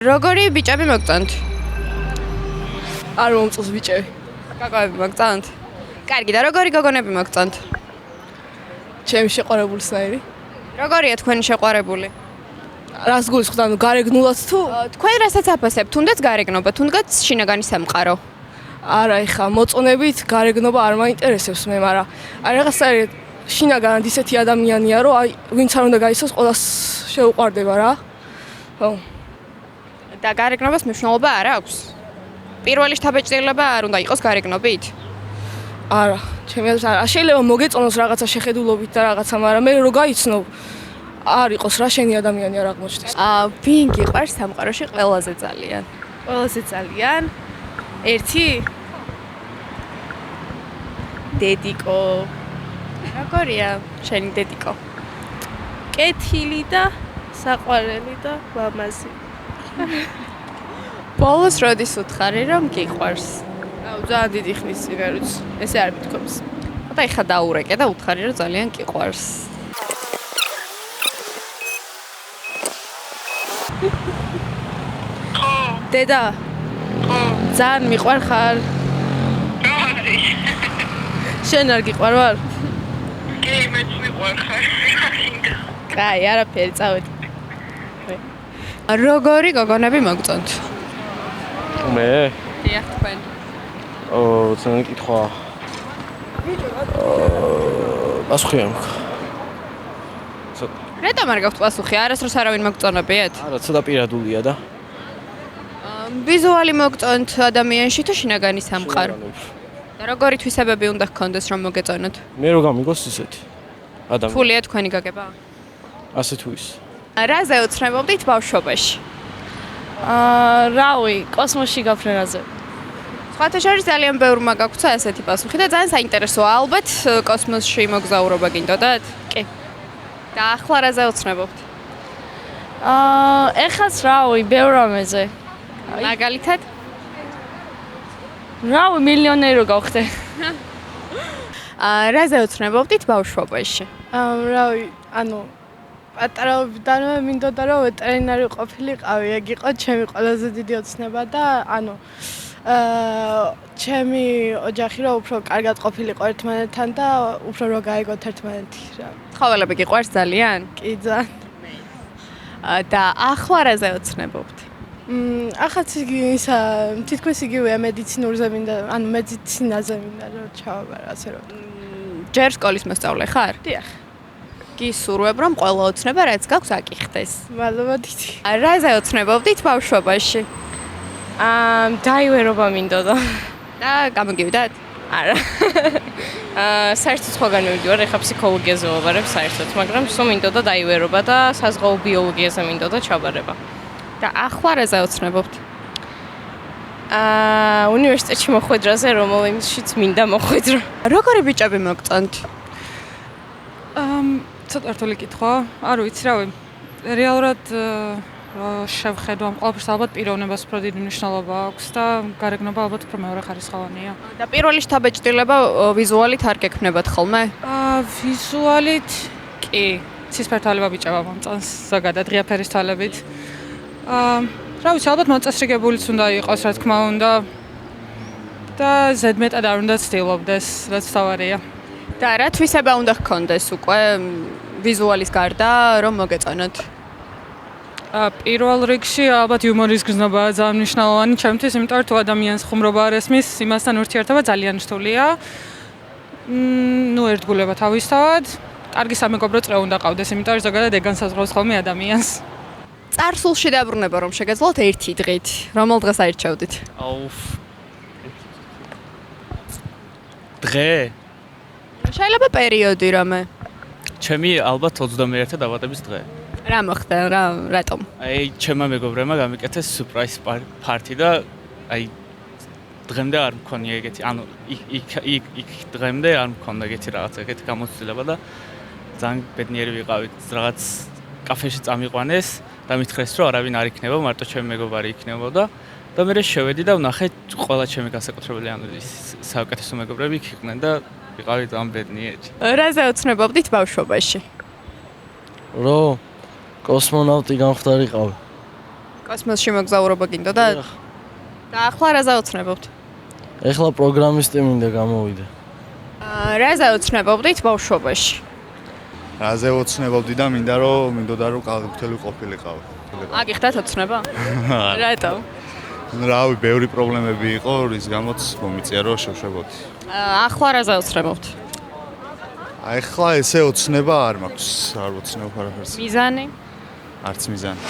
როგორი ბიჭები მოგწონთ? არ მომწონს ბიჭები. გოგონები მოგწონთ? კარგი და როგორი გოგონები მოგწონთ? ჩემი შეყვარებულსნაირი. როგორია თქვენი შეყვარებული? რას გულისხმობთ, ანუ გარეგნულად თუ? თქვენ რასაც აფასებთ, თუნდაც გარეგნობა, თუნდაც შინაგანი სამყარო. არა, ეხა მოწონებით გარეგნობა არ მაინტერესებს მე, მაგრამ აი რაღაცა შინაგანად ისეთი ადამიანია, რომ აი ვინც არ უნდა გაიცოს, ყველას შეუყვარდება რა. ხო. და გარეგნობას მნიშვნელობა არ აქვს. პირველი შთაბეჭდილება არ უნდა იყოს გარეგნობით? არა, ჩემი აზრით არა. შეიძლება მოგეწონოს რაღაცა შეხედულობით და რაღაცა, მაგრამ მე რო გაიცნობ, არ იყოს რა შენი ადამიანი არ აღმოჩნდეს. ვინ გიყვარს სამყაროში ყველაზე ძალიან? ყველაზე ძალიან ერთი დედიკო. როგორია შენი დედიკო? კეთილი და საყვარელი და ლამაზი. ბოლოს როდის უთხარი რომ გიყვარს? აუ ძალიან დიდი ხნის წინ არ ვიცი. ესე არ მithქვებს. და ეხა დაურეკე და უთხარი რომ ძალიან გიყვარს. დედა. ძალიან მიყვარხარ. შენ არ გიყვარ ვარ? კი, მეც მიყვარხარ. კაი, არაფერი, წავედი. როგორი გოგონები მოგწონთ? მე? დიახ, თქვენ. ძალიან კითხვა. პასუხი არ მაქვს. რატომ არ გაქვთ პასუხი? არასდროს არავინ მოგწონებიათ? არა, ცოტა პირადულია და. ვიზუალი მოგწონთ ადამიანში თუ შინაგანი სამყარო? და როგორი თვისებები უნდა გქონდეს რომ მოგეწონოთ? მე რო გამიგოს ისეთი ადამიანი. ფულია თქვენი გაგება? ასე თუ ის. რაზე უცნებობდით ბავშვობაში? რავი, კოსმოსში გაფრენაზე. სხვათა შორის ძალიან ბევრმა გაგვცა ასეთი პასუხი და ძალიან საინტერესოა. ალბათ კოსმოსში მოგზაურობა გინდოდათ? კი. და ახლა რაზე უცნებობთ? ეხაც რავი, ბევრ რამეზე. მაგალითად? რავი, მილიონერი რო გავხდე. რაზე უცნებობდით ბავშვობაში? რავი, ანუ პატარაობიდანვე მინდოდა რომ ვეტერინარი ყოფილიყავი, ეგ იყო ჩემი ყველაზე დიდი ოცნება და ანუ ჩემი ოჯახი რომ უფრო კარგად ყოფილიყო ერთმანეთთან და უფრო რო გაიგოთ ერთმანეთი რა. ცხოველები გიყვარს ძალიან? კი ძალიან. და ახლა რაზე უცნებობთ? ახაც ისა თითქოს იგივეა მედიცინურზე მინდა, ანუ მედიცინაზე მინდა რომ ჩავაბა ასე რომ. ჯერ სკოლის მოსწავლე ხარ? დიახ. გისურვებ რომ ყველა ოცნება რაც გაქვს აკიხდეს. მადლობა დიდი. რაზე უცნებობდით ბავშვობაში? დაივერობა მინდოდა. და გამოგივდათ? არა. საერთოდ სხვაგან მივიდივარ, ეხლა ფსიქოლოგიაზე ვაბარებ საერთოდ, მაგრამ სულ მინდოდა დაივერობა და საზღვაო ბიოლოგიაზე მინდოდა ჩაბარება. და ახლა რაზე უცნებობთ? უნივერსიტეტში მოხვედრაზე, რომელშიც მინდა მოხვედრო. როგორი ბიჭები მოგწონთ? ცოტა რთული კითხვა. არ ვიცი, რავი. რეალურად შევხედო ამ ყველაფერს ალბათ პიროვნებას უფრო დიდი მნიშვნელობა აქვს და გარეგნობა ალბათ უფრო მეორე ხარისხოვანია. და პირველი შთაბეჭდილება ვიზუალით არ გექმნებათ ხოლმე? ვიზუალით კი, ცისფერთვალება ბიჭება მომწონს, ზოგადად ღია ფერის თვალებით. რა ვიცი, ალბათ მოწესრიგებულიც უნდა იყოს, რა თქმა უნდა. და ზედმეტად არ უნდა ცდილობდეს, რაც თავარია. და რა თვისება უნდა გქონდეს უკვე ვიზუალის გარდა რომ მოგეწონოთ? პირველ რიგში ალბათ იუმორის გრძნობაა ძალიან მნიშვნელოვანი ჩემთვის, იმიტომ რომ თუ ადამიანს ხუმრობა არ ესმის, იმასთან ურთიერთობა ძალიან რთულია. ერთგულება თავისთავად, კარგი სამეგობრო წრე უნდა ყავდეს, იმიტომ რომ ზოგადად ეგ განსაზღვრავს ხოლმე ადამიანს. წარსულში დაბრუნება რომ შეგეძლოთ ერთი დღით, რომელ დღეს აირჩევდით? დღე? შეიძლება პერიოდი რამე. ჩემი ალბათ 21 დაბადების დღე. რა მოხდა, რატომ? აი, ჩემმა მეგობრებმა გამიკეთეს surprise party და აი დღემდე არ მქონია ეგეთი, ანუ იქ დღემდე არ მქონდა ეგეთი რაღაც, ეგეთი გამოცდილება და ძალიან ბედნიერი ვიყავით, რაღაც კაფეში წამიყვანეს და მითხრეს, რომ არავინ არ იქნება, მარტო ჩემი მეგობარი იქნებოდა და მე შევედი და ვნახე ყველა ჩემი განსაკუთრებული ანუ საუკეთესო მეგობრები იქ იყვნენ და ვიყავი ძალიან ბედნიერი. რაზე უცნებობდით ბავშვობაში? რომ კოსმონავტი გამხდარიყავი. კოსმოსში მოგზაურობა გინდოდა? და ახლა რაზე ოცნებობთ? ეხლა პროგრამისტი მინდა გამოვიდე. რაზე ოცნებობდით ბავშვობაში? რაზე ოცნებობდი და მინდოდა რომ კალათბურთელი ყოფილიყავი. აგიხდათ ოცნება? რატო? რავი, ბევრი პრობლემები იყო, რის გამოც მომიწია რომ შევშებოდი. ახლა რაზე ოცნებობთ? ახლა ესე ოცნება არ მაქვს, არ ოცნებ არაფერს. მიზანი? არც მიზანი.